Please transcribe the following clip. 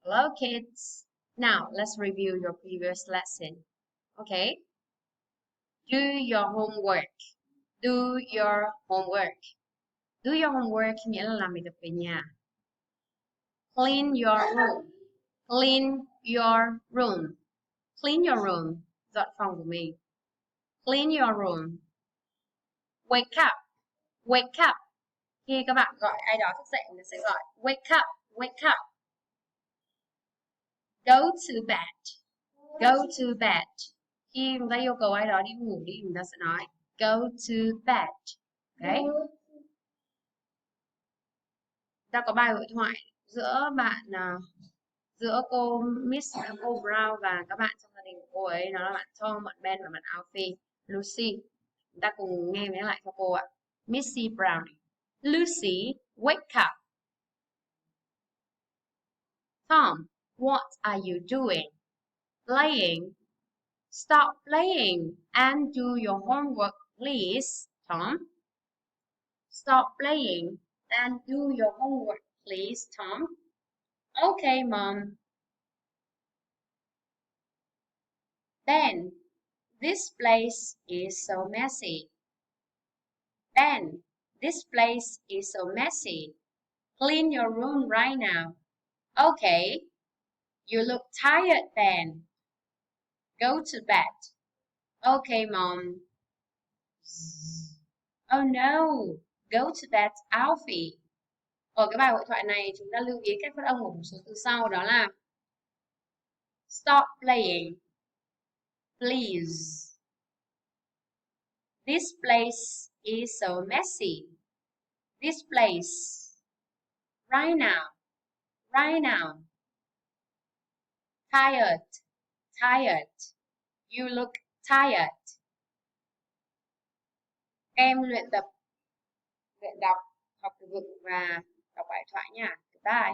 Hello, kids. Now, let's review your previous lesson. Okay? Do your homework. Do your homework. Do your homework nghĩa là làm bài tập về nhà. Clean your room. Clean your room. Clean your room. Dọn phòng của mình. Clean your room. Wake up. Wake up. Khi các bạn gọi ai đó thức dậy, mình sẽ gọi wake up. Wake up. Go to bed. Go to bed. Khi người ta yêu cầu ai đó đi ngủ đi, người ta sẽ nói go to bed. Okay? Ta có bài hội thoại giữa giữa cô cô Brown và các bạn trong gia đình của cô ấy, nó là bạn Tom, bạn Ben và bạn Alfie, Lucy. Chúng ta cùng nghe lại cho cô ạ. Missy Brown. Lucy, wake up. Tom, what are you doing? Playing. Stop playing and do your homework, please, Tom. Stop playing and do your homework, please, Tom. Okay, Mom. Ben, this place is so messy. Ben, this place is so messy. Clean your room right now. Okay. You look tired, Ben. Go to bed. Okay, Mom. Oh no. Go to bed, Alfie. Ở cái bài hội thoại này chúng ta lưu ý cách phát âm của một số từ sau, đó là stop playing, please. This place is so messy. This place. Right now. Right now. Tired. Tired. You look tired. Em luyện tập, luyện đọc, học từ vựng và đọc bài thoại nha. Goodbye.